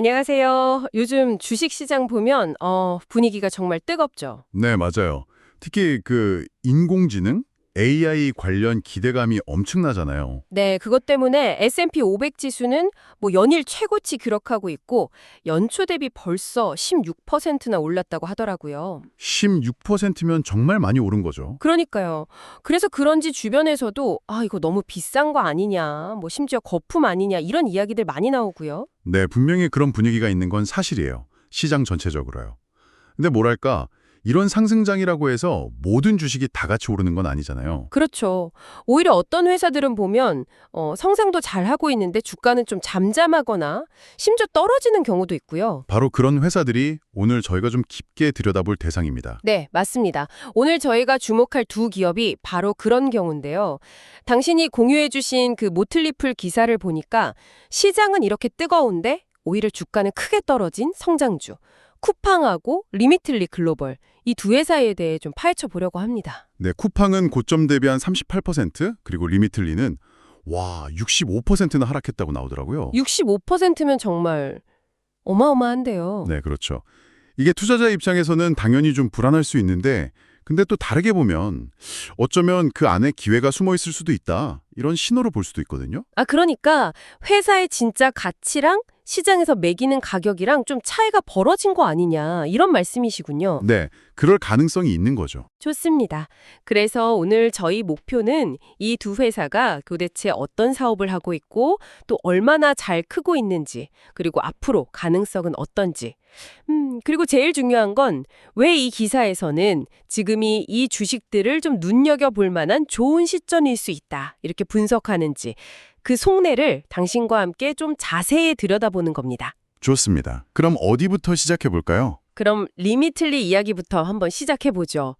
안녕하세요. 요즘 주식시장 보면 분위기가 정말 뜨겁죠. 네, 맞아요. 특히 인공지능, AI 관련 기대감이 엄청나잖아요. 네, 그것 때문에 S&P 500 지수는 뭐 연일 최고치 기록하고 있고 연초 대비 벌써 16%나 올랐다고 하더라고요. 16%면 정말 많이 오른 거죠. 그러니까요. 그래서 그런지 주변에서도 이거 너무 비싼 거 아니냐, 뭐 심지어 거품 아니냐 이런 이야기들 많이 나오고요. 네, 분명히 그런 분위기가 있는 건 사실이에요. 시장 전체적으로요. 근데 뭐랄까, 이런 상승장이라고 해서 모든 주식이 다 같이 오르는 건 아니잖아요. 그렇죠. 오히려 어떤 회사들은 보면 성장도 잘하고 있는데 주가는 좀 잠잠하거나 심지어 떨어지는 경우도 있고요. 바로 그런 회사들이 오늘 저희가 좀 깊게 들여다볼 대상입니다. 네, 맞습니다. 오늘 저희가 주목할 두 기업이 바로 그런 경우인데요. 당신이 공유해 주신 그 모틀리플 기사를 보니까 시장은 이렇게 뜨거운데 오히려 주가는 크게 떨어진 성장주. 쿠팡하고 리미틀리 글로벌 이 두 회사에 대해 좀 파헤쳐 보려고 합니다. 네, 쿠팡은 고점 대비 한 38%, 그리고 리미틀리는 65%나 하락했다고 나오더라고요. 65%면 정말 어마어마한데요. 네, 그렇죠. 이게 투자자 입장에서는 당연히 좀 불안할 수 있는데, 근데 또 다르게 보면 어쩌면 그 안에 기회가 숨어 있을 수도 있다, 이런 신호로 볼 수도 있거든요. 그러니까 회사의 진짜 가치랑 시장에서 매기는 가격이랑 좀 차이가 벌어진 거 아니냐 이런 말씀이시군요. 네, 그럴 가능성이 있는 거죠. 좋습니다. 그래서 오늘 저희 목표는 이 두 회사가 도대체 어떤 사업을 하고 있고 또 얼마나 잘 크고 있는지 그리고 앞으로 가능성은 어떤지 그리고 제일 중요한 건 왜 이 기사에서는 지금이 이 주식들을 좀 눈여겨볼 만한 좋은 시점일 수 있다 이렇게 분석하는지 그 속내를 당신과 함께 좀 자세히 들여다보는 겁니다. 좋습니다. 그럼 어디부터 시작해 볼까요? 그럼 리미틀리 이야기부터 한번 시작해보죠.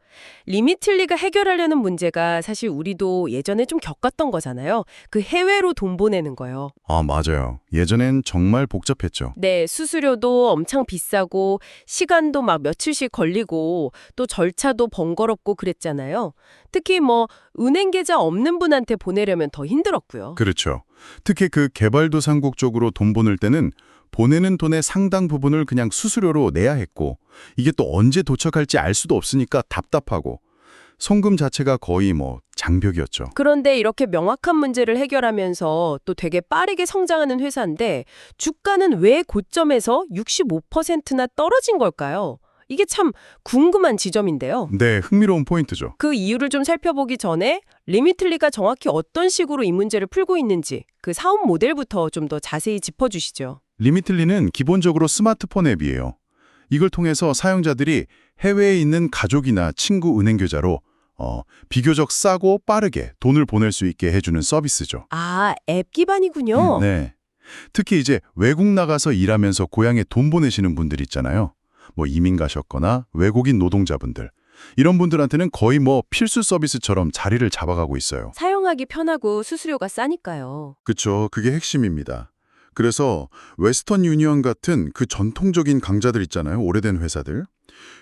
리미틀리가 해결하려는 문제가 사실 우리도 예전에 좀 겪었던 거잖아요. 그 해외로 돈 보내는 거요. 아, 맞아요. 예전엔 정말 복잡했죠. 네, 수수료도 엄청 비싸고 시간도 막 며칠씩 걸리고 또 절차도 번거롭고 그랬잖아요. 특히 뭐 은행 계좌 없는 분한테 보내려면 더 힘들었고요. 그렇죠. 특히 그 개발도상국 쪽으로 돈 보낼 때는 보내는 돈의 상당 부분을 그냥 수수료로 내야 했고, 이게 또 언제 도착할지 알 수도 없으니까 답답하고, 송금 자체가 거의 장벽이었죠. 그런데 이렇게 명확한 문제를 해결하면서 또 되게 빠르게 성장하는 회사인데 주가는 왜 고점에서 65%나 떨어진 걸까요? 이게 참 궁금한 지점인데요. 네, 흥미로운 포인트죠. 그 이유를 좀 살펴보기 전에 리미틀리가 정확히 어떤 식으로 이 문제를 풀고 있는지 그 사업 모델부터 좀 더 자세히 짚어주시죠. 리미틀리는 기본적으로 스마트폰 앱이에요. 이걸 통해서 사용자들이 해외에 있는 가족이나 친구 은행 계좌로 비교적 싸고 빠르게 돈을 보낼 수 있게 해주는 서비스죠. 앱 기반이군요. 네. 특히 이제 외국 나가서 일하면서 고향에 돈 보내시는 분들 있잖아요. 이민 가셨거나 외국인 노동자분들. 이런 분들한테는 거의 필수 서비스처럼 자리를 잡아가고 있어요. 사용하기 편하고 수수료가 싸니까요. 그쵸. 그게 핵심입니다. 그래서 웨스턴 유니언 같은 그 전통적인 강자들 있잖아요. 오래된 회사들.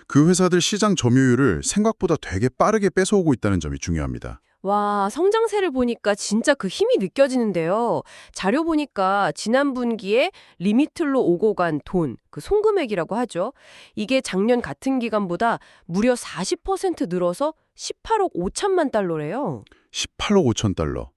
그 회사들 시장 점유율을 생각보다 되게 빠르게 뺏어오고 있다는 점이 중요합니다. 와, 성장세를 보니까 진짜 그 힘이 느껴지는데요. 자료 보니까 지난 분기에 리미틀로 오고 간 돈, 그 송금액이라고 하죠. 이게 작년 같은 기간보다 무려 40% 늘어서 18억 5천만 달러래요. 18억 5천 달러.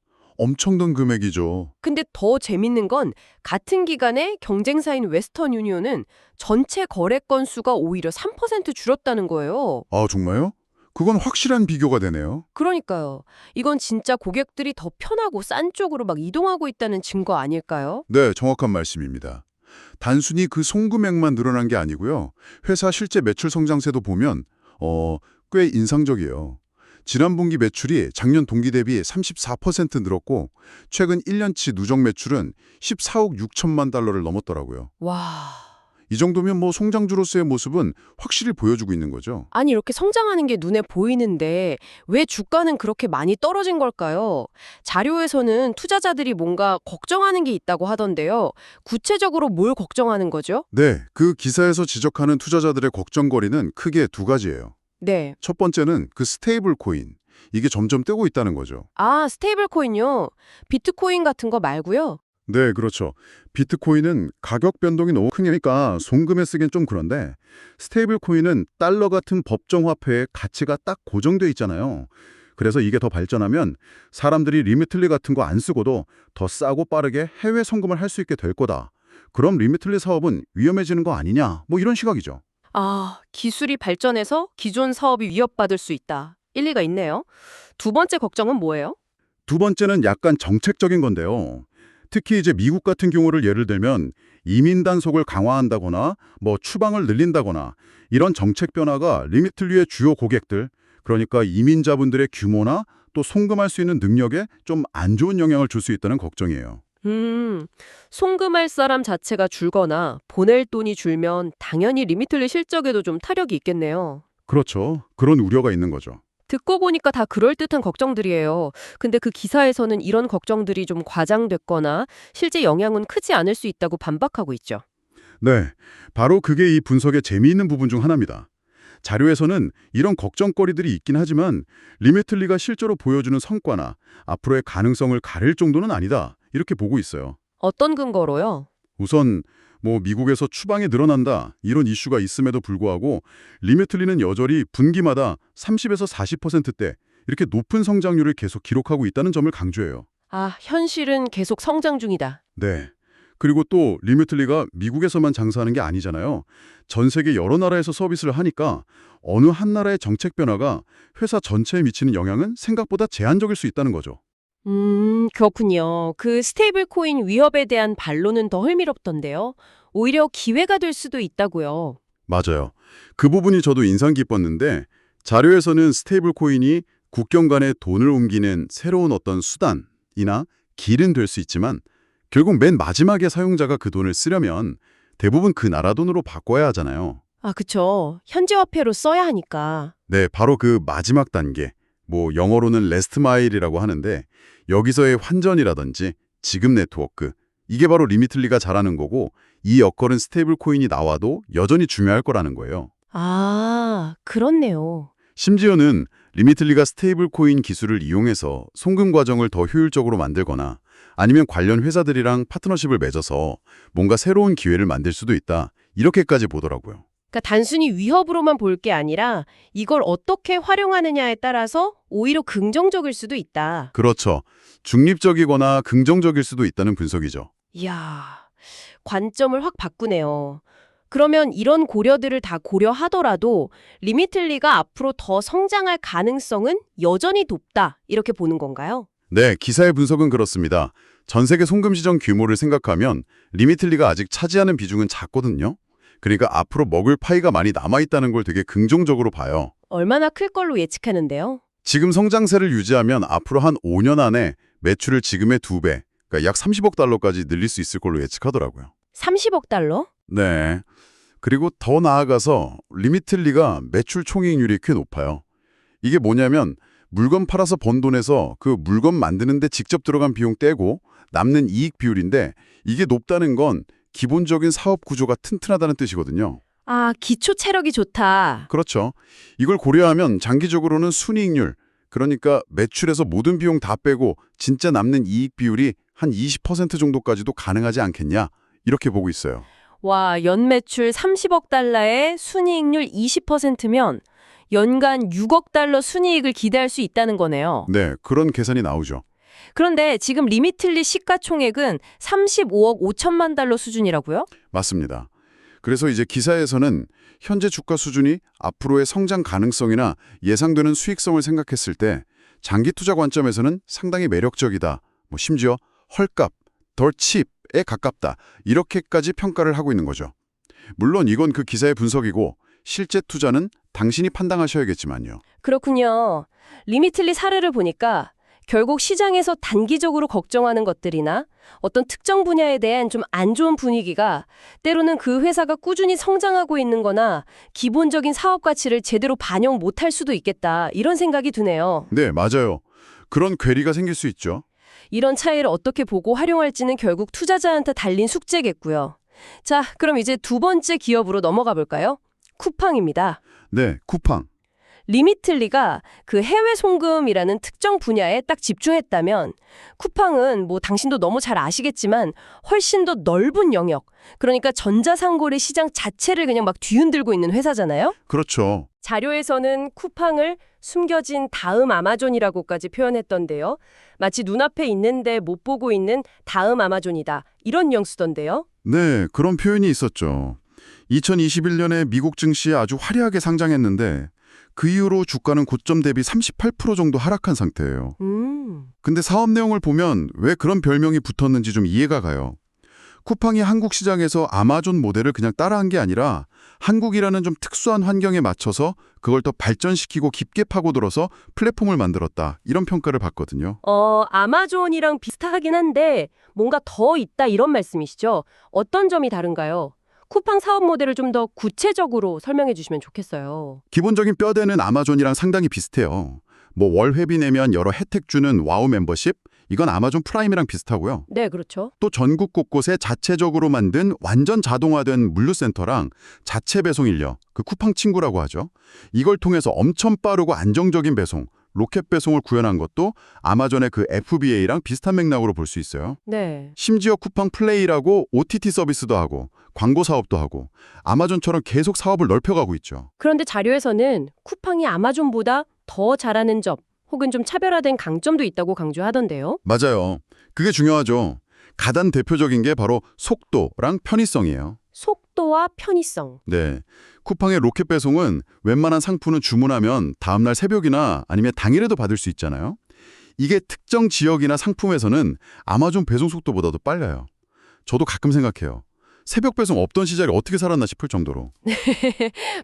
엄청 큰 금액이죠. 근데 더 재밌는 건 같은 기간에 경쟁사인 웨스턴 유니온은 전체 거래 건수가 오히려 3% 줄었다는 거예요. 아, 정말요? 그건 확실한 비교가 되네요. 그러니까요. 이건 진짜 고객들이 더 편하고 싼 쪽으로 막 이동하고 있다는 증거 아닐까요? 네, 정확한 말씀입니다. 단순히 그 송금액만 늘어난 게 아니고요. 회사 실제 매출 성장세도 보면 꽤 인상적이에요. 지난 분기 매출이 작년 동기 대비 34% 늘었고 최근 1년치 누적 매출은 14억 6천만 달러를 넘었더라고요. 와. 이 정도면 송장주로서의 모습은 확실히 보여주고 있는 거죠. 아니 이렇게 성장하는 게 눈에 보이는데 왜 주가는 그렇게 많이 떨어진 걸까요? 자료에서는 투자자들이 뭔가 걱정하는 게 있다고 하던데요. 구체적으로 뭘 걱정하는 거죠? 네, 그 기사에서 지적하는 투자자들의 걱정거리는 크게 두 가지예요. 네. 첫 번째는 그 스테이블 코인. 이게 점점 뜨고 있다는 거죠. 스테이블 코인요. 비트코인 같은 거 말고요. 네, 그렇죠. 비트코인은 가격 변동이 너무 크니까 송금에 쓰기엔 좀 그런데 스테이블 코인은 달러 같은 법정 화폐의 가치가 딱 고정돼 있잖아요. 그래서 이게 더 발전하면 사람들이 리미틀리 같은 거 안 쓰고도 더 싸고 빠르게 해외 송금을 할 수 있게 될 거다. 그럼 리미틀리 사업은 위험해지는 거 아니냐? 뭐 이런 시각이죠. 아, 기술이 발전해서 기존 사업이 위협받을 수 있다. 일리가 있네요. 두 번째 걱정은 뭐예요? 두 번째는 약간 정책적인 건데요. 특히 이제 미국 같은 경우를 예를 들면 이민 단속을 강화한다거나 뭐 추방을 늘린다거나 이런 정책 변화가 리미틀리의 주요 고객들, 그러니까 이민자분들의 규모나 또 송금할 수 있는 능력에 좀 안 좋은 영향을 줄 수 있다는 걱정이에요. 송금할 사람 자체가 줄거나 보낼 돈이 줄면 당연히 리미틀리 실적에도 좀 타격이 있겠네요. 그렇죠. 그런 우려가 있는 거죠. 듣고 보니까 다 그럴듯한 걱정들이에요. 근데 그 기사에서는 이런 걱정들이 좀 과장됐거나 실제 영향은 크지 않을 수 있다고 반박하고 있죠. 네, 바로 그게 이 분석의 재미있는 부분 중 하나입니다. 자료에서는 이런 걱정거리들이 있긴 하지만 리미틀리가 실제로 보여주는 성과나 앞으로의 가능성을 가릴 정도는 아니다. 이렇게 보고 있어요. 어떤 근거로요? 우선 미국에서 추방이 늘어난다 이런 이슈가 있음에도 불구하고 리미틀리는 여전히 분기마다 30에서 40%대 이렇게 높은 성장률을 계속 기록하고 있다는 점을 강조해요. 아, 현실은 계속 성장 중이다. 네. 그리고 또 리미틀리가 미국에서만 장사하는 게 아니잖아요. 전 세계 여러 나라에서 서비스를 하니까 어느 한 나라의 정책 변화가 회사 전체에 미치는 영향은 생각보다 제한적일 수 있다는 거죠. 그렇군요. 그 스테이블 코인 위협에 대한 반론은 더 흥미롭던데요. 오히려 기회가 될 수도 있다고요. 맞아요. 그 부분이 저도 인상 깊었는데 자료에서는 스테이블 코인이 국경 간에 돈을 옮기는 새로운 어떤 수단이나 길은 될 수 있지만 결국 맨 마지막에 사용자가 그 돈을 쓰려면 대부분 그 나라 돈으로 바꿔야 하잖아요. 아, 그쵸. 현지 화폐로 써야 하니까. 네, 바로 그 마지막 단계. 영어로는 레스트 마일이라고 하는데 여기서의 환전이라든지 지급 네트워크 이게 바로 리미틀리가 잘하는 거고 이 역할은 스테이블 코인이 나와도 여전히 중요할 거라는 거예요. 아, 그렇네요. 심지어는 리미틀리가 스테이블 코인 기술을 이용해서 송금 과정을 더 효율적으로 만들거나 아니면 관련 회사들이랑 파트너십을 맺어서 뭔가 새로운 기회를 만들 수도 있다. 이렇게까지 보더라고요. 그러니까 단순히 위협으로만 볼 게 아니라 이걸 어떻게 활용하느냐에 따라서 오히려 긍정적일 수도 있다. 그렇죠. 중립적이거나 긍정적일 수도 있다는 분석이죠. 이야, 관점을 확 바꾸네요. 그러면 이런 고려들을 다 고려하더라도 리미틀리가 앞으로 더 성장할 가능성은 여전히 높다. 이렇게 보는 건가요? 네, 기사의 분석은 그렇습니다. 전 세계 송금 시장 규모를 생각하면 리미틀리가 아직 차지하는 비중은 작거든요. 그러니까 앞으로 먹을 파이가 많이 남아있다는 걸 되게 긍정적으로 봐요. 얼마나 클 걸로 예측하는데요? 지금 성장세를 유지하면 앞으로 한 5년 안에 매출을 지금의 2배, 그러니까 약 30억 달러까지 늘릴 수 있을 걸로 예측하더라고요. 30억 달러? 네. 그리고 더 나아가서 리미틀리가 매출 총이익률이 꽤 높아요. 이게 뭐냐면 물건 팔아서 번 돈에서 그 물건 만드는 데 직접 들어간 비용 떼고 남는 이익 비율인데 이게 높다는 건 기본적인 사업 구조가 튼튼하다는 뜻이거든요. 아, 기초 체력이 좋다. 그렇죠. 이걸 고려하면 장기적으로는 순이익률, 그러니까 매출에서 모든 비용 다 빼고 진짜 남는 이익 비율이 한 20% 정도까지도 가능하지 않겠냐 이렇게 보고 있어요. 와, 연매출 30억 달러에 순이익률 20%면 연간 6억 달러 순이익을 기대할 수 있다는 거네요. 네, 그런 계산이 나오죠. 그런데 지금 리미틀리 시가총액은 35억 5천만 달러 수준이라고요? 맞습니다. 그래서 이제 기사에서는 현재 주가 수준이 앞으로의 성장 가능성이나 예상되는 수익성을 생각했을 때 장기 투자 관점에서는 상당히 매력적이다. 심지어 헐값, 덜 칩에 가깝다. 이렇게까지 평가를 하고 있는 거죠. 물론 이건 그 기사의 분석이고 실제 투자는 당신이 판단하셔야겠지만요. 그렇군요. 리미틀리 사례를 보니까 결국 시장에서 단기적으로 걱정하는 것들이나 어떤 특정 분야에 대한 좀 안 좋은 분위기가 때로는 그 회사가 꾸준히 성장하고 있는 거나 기본적인 사업 가치를 제대로 반영 못할 수도 있겠다. 이런 생각이 드네요. 네, 맞아요. 그런 괴리가 생길 수 있죠. 이런 차이를 어떻게 보고 활용할지는 결국 투자자한테 달린 숙제겠고요. 자, 그럼 이제 두 번째 기업으로 넘어가 볼까요? 쿠팡입니다. 네, 쿠팡. 리미틀리가 그 해외 송금이라는 특정 분야에 딱 집중했다면 쿠팡은 뭐 당신도 너무 잘 아시겠지만 훨씬 더 넓은 영역, 그러니까 전자상거래 시장 자체를 그냥 막 뒤흔들고 있는 회사잖아요. 그렇죠. 자료에서는 쿠팡을 숨겨진 다음 아마존이라고까지 표현했던데요. 마치 눈앞에 있는데 못 보고 있는 다음 아마존이다. 이런 뉘앙 쓰던데요. 네, 그런 표현이 있었죠. 2021년에 미국 증시에 아주 화려하게 상장했는데 그 이후로 주가는 고점 대비 38% 정도 하락한 상태예요. 근데 사업 내용을 보면 왜 그런 별명이 붙었는지 좀 이해가 가요. 쿠팡이 한국 시장에서 아마존 모델을 그냥 따라한 게 아니라 한국이라는 좀 특수한 환경에 맞춰서 그걸 더 발전시키고 깊게 파고들어서 플랫폼을 만들었다. 이런 평가를 받거든요. 아마존이랑 비슷하긴 한데 뭔가 더 있다 이런 말씀이시죠? 어떤 점이 다른가요? 쿠팡 사업 모델을 좀 더 구체적으로 설명해 주시면 좋겠어요. 기본적인 뼈대는 아마존이랑 상당히 비슷해요. 뭐 월회비 내면 여러 혜택 주는 와우 멤버십, 이건 아마존 프라임이랑 비슷하고요. 네, 그렇죠. 또 전국 곳곳에 자체적으로 만든 완전 자동화된 물류센터랑 자체 배송 인력, 그 쿠팡 친구라고 하죠. 이걸 통해서 엄청 빠르고 안정적인 배송, 로켓 배송을 구현한 것도 아마존의 그 FBA랑 비슷한 맥락으로 볼 수 있어요. 네. 심지어 쿠팡 플레이라고 OTT 서비스도 하고 광고 사업도 하고 아마존처럼 계속 사업을 넓혀가고 있죠. 그런데 자료에서는 쿠팡이 아마존보다 더 잘하는 점 혹은 좀 차별화된 강점도 있다고 강조하던데요. 맞아요. 그게 중요하죠. 가장 대표적인 게 바로 속도랑 편의성이에요. 속도와 편의성. 네. 쿠팡의 로켓 배송은 웬만한 상품은 주문하면 다음날 새벽이나 아니면 당일에도 받을 수 있잖아요. 이게 특정 지역이나 상품에서는 아마존 배송 속도보다도 빨라요. 저도 가끔 생각해요. 새벽 배송 없던 시절이 어떻게 살았나 싶을 정도로.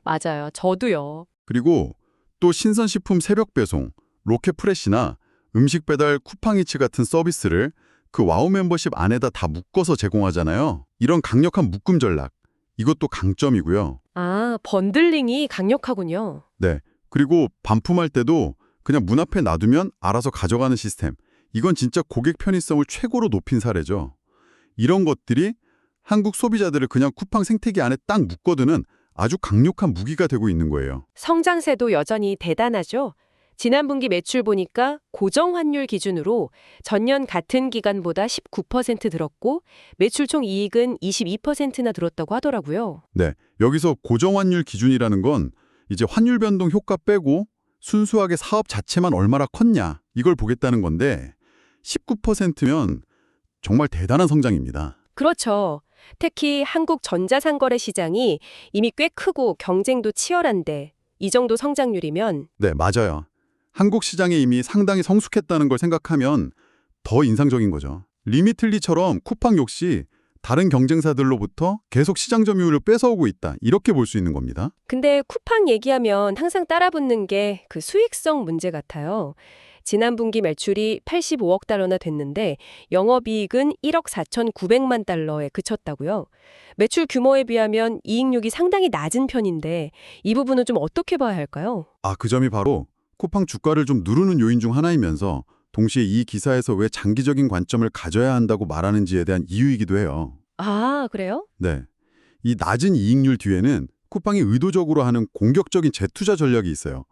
맞아요. 저도요. 그리고 또 신선식품 새벽 배송, 로켓 프레시나 음식 배달 쿠팡이츠 같은 서비스를 그 와우 멤버십 안에다 다 묶어서 제공하잖아요. 이런 강력한 묶음 전략, 이것도 강점이고요. 아, 번들링이 강력하군요. 네. 그리고 반품할 때도 그냥 문 앞에 놔두면 알아서 가져가는 시스템. 이건 진짜 고객 편의성을 최고로 높인 사례죠. 이런 것들이 한국 소비자들을 그냥 쿠팡 생태계 안에 딱 묶어두는 아주 강력한 무기가 되고 있는 거예요. 성장세도 여전히 대단하죠. 지난 분기 매출 보니까 고정 환율 기준으로 전년 같은 기간보다 19% 늘었고 매출 총 이익은 22%나 늘었다고 하더라고요. 네. 여기서 고정환율 기준이라는 건 이제 환율 변동 효과 빼고 순수하게 사업 자체만 얼마나 컸냐 이걸 보겠다는 건데 19%면 정말 대단한 성장입니다. 그렇죠. 특히 한국 전자상거래 시장이 이미 꽤 크고 경쟁도 치열한데 이 정도 성장률이면 네, 맞아요. 한국 시장에 이미 상당히 성숙했다는 걸 생각하면 더 인상적인 거죠. 리미틀리처럼 쿠팡 역시 다른 경쟁사들로부터 계속 시장 점유율을 뺏어오고 있다. 이렇게 볼 수 있는 겁니다. 근데 쿠팡 얘기하면 항상 따라붙는 게 그 수익성 문제 같아요. 지난 분기 매출이 85억 달러나 됐는데 영업이익은 1억 4,900만 달러에 그쳤다고요. 매출 규모에 비하면 이익률이 상당히 낮은 편인데 이 부분은 좀 어떻게 봐야 할까요? 그 점이 바로 쿠팡 주가를 좀 누르는 요인 중 하나이면서 동시에 이 기사에서 왜 장기적인 관점을 가져야 한다고 말하는지에 대한 이유이기도 해요. 아, 그래요? 네. 이 낮은 이익률 뒤에는 쿠팡이 의도적으로 하는 공격적인 재투자 전략이 있어요.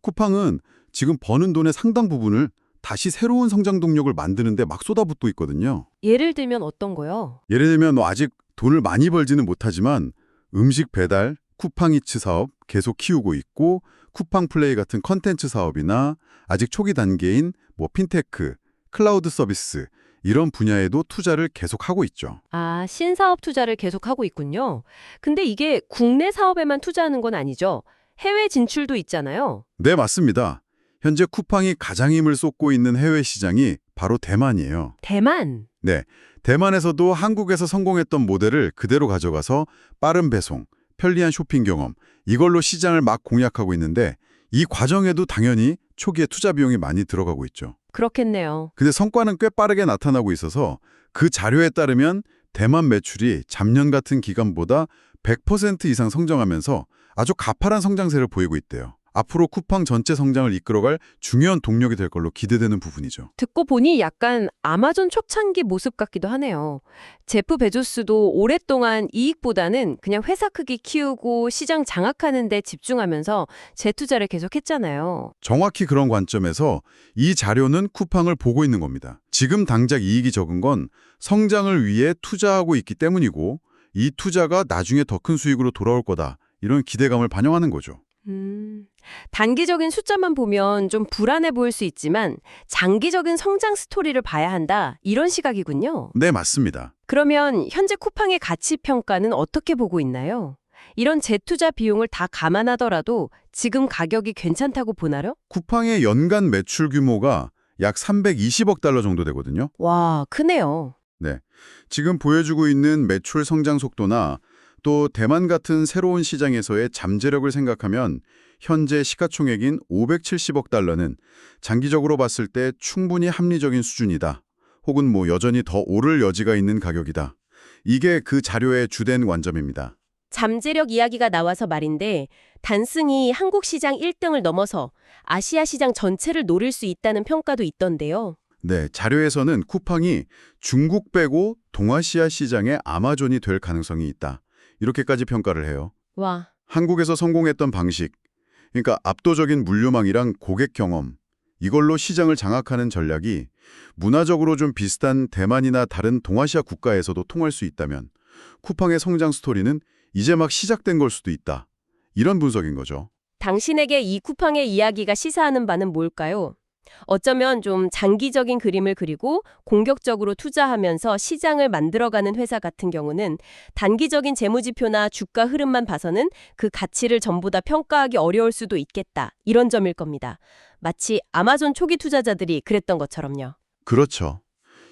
쿠팡은 지금 버는 돈의 상당 부분을 다시 새로운 성장 동력을 만드는데 막 쏟아붓고 있거든요. 예를 들면 어떤 거요? 예를 들면 아직 돈을 많이 벌지는 못하지만 음식 배달, 쿠팡이츠 사업 계속 키우고 있고 쿠팡 플레이 같은 컨텐츠 사업이나 아직 초기 단계인 핀테크, 클라우드 서비스 이런 분야에도 투자를 계속하고 있죠. 아, 신사업 투자를 계속하고 있군요. 근데 이게 국내 사업에만 투자하는 건 아니죠? 해외 진출도 있잖아요. 네, 맞습니다. 현재 쿠팡이 가장 힘을 쏟고 있는 해외 시장이 바로 대만이에요. 대만. 네, 대만에서도 한국에서 성공했던 모델을 그대로 가져가서 빠른 배송, 편리한 쇼핑 경험, 이걸로 시장을 막 공략하고 있는데 이 과정에도 당연히 초기에 투자 비용이 많이 들어가고 있죠. 그렇겠네요. 근데 성과는 꽤 빠르게 나타나고 있어서 그 자료에 따르면 대만 매출이 작년 같은 기간보다 100% 이상 성장하면서 아주 가파른 성장세를 보이고 있대요. 앞으로 쿠팡 전체 성장을 이끌어갈 중요한 동력이 될 걸로 기대되는 부분이죠. 듣고 보니 약간 아마존 초창기 모습 같기도 하네요. 제프 베조스도 오랫동안 이익보다는 그냥 회사 크기 키우고 시장 장악하는 데 집중하면서 재투자를 계속했잖아요. 정확히 그런 관점에서 이 자료는 쿠팡을 보고 있는 겁니다. 지금 당장 이익이 적은 건 성장을 위해 투자하고 있기 때문이고 이 투자가 나중에 더 큰 수익으로 돌아올 거다. 이런 기대감을 반영하는 거죠. 단기적인 숫자만 보면 좀 불안해 보일 수 있지만 장기적인 성장 스토리를 봐야 한다. 이런 시각이군요. 네, 맞습니다. 그러면 현재 쿠팡의 가치 평가는 어떻게 보고 있나요? 이런 재투자 비용을 다 감안하더라도 지금 가격이 괜찮다고 보나요? 쿠팡의 연간 매출 규모가 약 320억 달러 정도 되거든요. 와, 크네요. 네. 지금 보여주고 있는 매출 성장 속도나 또 대만 같은 새로운 시장에서의 잠재력을 생각하면 현재 시가총액인 570억 달러는 장기적으로 봤을 때 충분히 합리적인 수준이다. 혹은 여전히 더 오를 여지가 있는 가격이다. 이게 그 자료의 주된 관점입니다. 잠재력 이야기가 나와서 말인데 단순히 한국 시장 1등을 넘어서 아시아 시장 전체를 노릴 수 있다는 평가도 있던데요. 네, 자료에서는 쿠팡이 중국 빼고 동아시아 시장의 아마존이 될 가능성이 있다. 이렇게까지 평가를 해요. 와, 한국에서 성공했던 방식, 그러니까 압도적인 물류망이랑 고객 경험, 이걸로 시장을 장악하는 전략이 문화적으로 좀 비슷한 대만이나 다른 동아시아 국가에서도 통할 수 있다면 쿠팡의 성장 스토리는 이제 막 시작된 걸 수도 있다. 이런 분석인 거죠. 당신에게 이 쿠팡의 이야기가 시사하는 바는 뭘까요? 어쩌면 좀 장기적인 그림을 그리고 공격적으로 투자하면서 시장을 만들어가는 회사 같은 경우는 단기적인 재무지표나 주가 흐름만 봐서는 그 가치를 전부 다 평가하기 어려울 수도 있겠다. 이런 점일 겁니다. 마치 아마존 초기 투자자들이 그랬던 것처럼요. 그렇죠.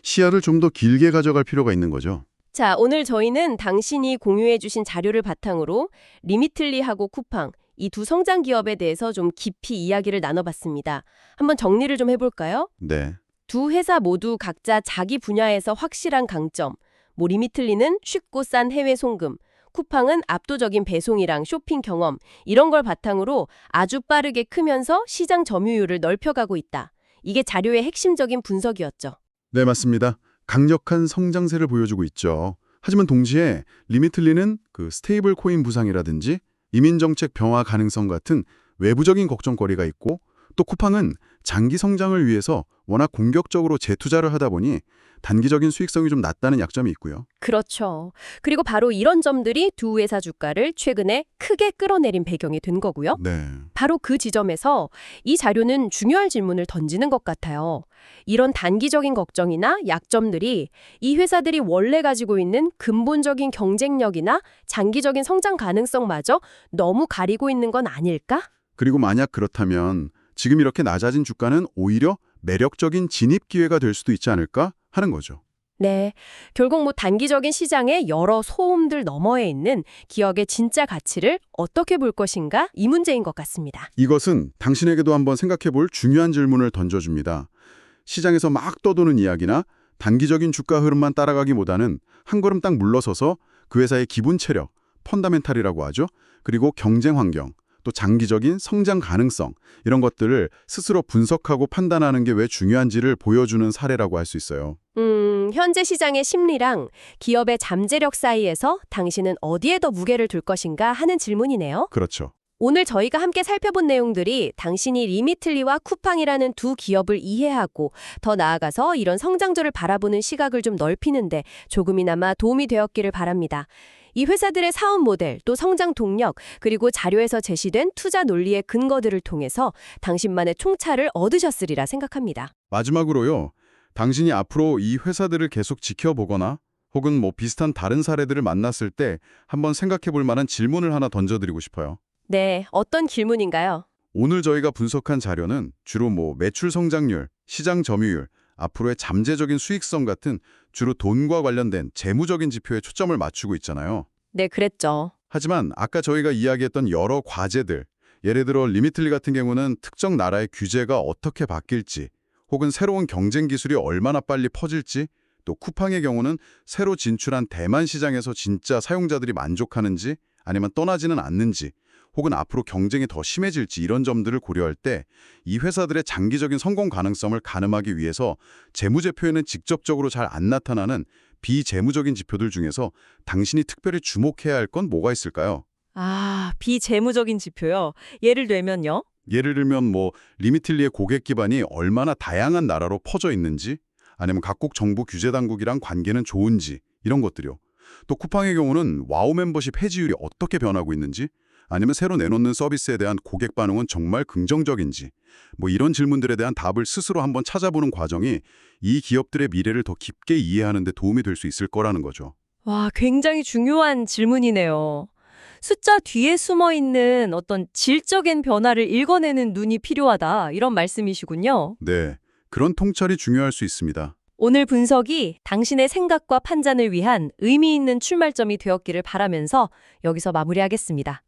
시야를 좀 더 길게 가져갈 필요가 있는 거죠. 자, 오늘 저희는 당신이 공유해주신 자료를 바탕으로 리미틀리하고 쿠팡, 이 두 성장 기업에 대해서 좀 깊이 이야기를 나눠봤습니다. 한번 정리를 좀 해볼까요? 네. 두 회사 모두 각자 자기 분야에서 확실한 강점, 리미틀리는 쉽고 싼 해외 송금, 쿠팡은 압도적인 배송이랑 쇼핑 경험, 이런 걸 바탕으로 아주 빠르게 크면서 시장 점유율을 넓혀가고 있다. 이게 자료의 핵심적인 분석이었죠. 네, 맞습니다. 강력한 성장세를 보여주고 있죠. 하지만 동시에 리미틀리는 그 스테이블 코인 부상이라든지 이민정책 병화 가능성 같은 외부적인 걱정거리가 있고 또 쿠팡은 장기 성장을 위해서 워낙 공격적으로 재투자를 하다 보니 단기적인 수익성이 좀 낮다는 약점이 있고요. 그렇죠. 그리고 바로 이런 점들이 두 회사 주가를 최근에 크게 끌어내린 배경이 된 거고요. 네. 바로 그 지점에서 이 자료는 중요한 질문을 던지는 것 같아요. 이런 단기적인 걱정이나 약점들이 이 회사들이 원래 가지고 있는 근본적인 경쟁력이나 장기적인 성장 가능성마저 너무 가리고 있는 건 아닐까? 그리고 만약 그렇다면 지금 이렇게 낮아진 주가는 오히려 매력적인 진입 기회가 될 수도 있지 않을까 하는 거죠. 네, 결국 단기적인 시장의 여러 소음들 너머에 있는 기업의 진짜 가치를 어떻게 볼 것인가 이 문제인 것 같습니다. 이것은 당신에게도 한번 생각해 볼 중요한 질문을 던져줍니다. 시장에서 막 떠도는 이야기나 단기적인 주가 흐름만 따라가기보다는 한 걸음 딱 물러서서 그 회사의 기본 체력, 펀더멘탈이라고 하죠. 그리고 경쟁 환경, 또 장기적인 성장 가능성 이런 것들을 스스로 분석하고 판단하는 게 왜 중요한지를 보여주는 사례라고 할 수 있어요. 현재 시장의 심리랑 기업의 잠재력 사이에서 당신은 어디에 더 무게를 둘 것인가 하는 질문이네요. 그렇죠. 오늘 저희가 함께 살펴본 내용들이 당신이 리미틀리와 쿠팡이라는 두 기업을 이해하고 더 나아가서 이런 성장조를 바라보는 시각을 좀 넓히는데 조금이나마 도움이 되었기를 바랍니다. 이 회사들의 사업 모델, 또 성장 동력, 그리고 자료에서 제시된 투자 논리의 근거들을 통해서 당신만의 총차를 얻으셨으리라 생각합니다. 마지막으로요. 당신이 앞으로 이 회사들을 계속 지켜보거나 혹은 비슷한 다른 사례들을 만났을 때 한번 생각해 볼 만한 질문을 하나 던져드리고 싶어요. 네, 어떤 질문인가요? 오늘 저희가 분석한 자료는 주로 매출 성장률, 시장 점유율, 앞으로의 잠재적인 수익성 같은 주로 돈과 관련된 재무적인 지표에 초점을 맞추고 있잖아요. 네, 그랬죠. 하지만 아까 저희가 이야기했던 여러 과제들, 예를 들어 리미틀리 같은 경우는 특정 나라의 규제가 어떻게 바뀔지, 혹은 새로운 경쟁 기술이 얼마나 빨리 퍼질지, 또 쿠팡의 경우는 새로 진출한 대만 시장에서 진짜 사용자들이 만족하는지 아니면 떠나지는 않는지, 혹은 앞으로 경쟁이 더 심해질지 이런 점들을 고려할 때 이 회사들의 장기적인 성공 가능성을 가늠하기 위해서 재무제표에는 직접적으로 잘 안 나타나는 비재무적인 지표들 중에서 당신이 특별히 주목해야 할 건 뭐가 있을까요? 아, 비재무적인 지표요. 예를 들면요. 예를 들면 리미틀리의 고객 기반이 얼마나 다양한 나라로 퍼져 있는지, 아니면 각국 정부 규제 당국이랑 관계는 좋은지 이런 것들이요. 또 쿠팡의 경우는 와우 멤버십 해지율이 어떻게 변하고 있는지, 아니면 새로 내놓는 서비스에 대한 고객 반응은 정말 긍정적인지, 이런 질문들에 대한 답을 스스로 한번 찾아보는 과정이 이 기업들의 미래를 더 깊게 이해하는 데 도움이 될 수 있을 거라는 거죠. 와, 굉장히 중요한 질문이네요. 숫자 뒤에 숨어 있는 어떤 질적인 변화를 읽어내는 눈이 필요하다. 이런 말씀이시군요. 네, 그런 통찰이 중요할 수 있습니다. 오늘 분석이 당신의 생각과 판단을 위한 의미 있는 출발점이 되었기를 바라면서 여기서 마무리하겠습니다.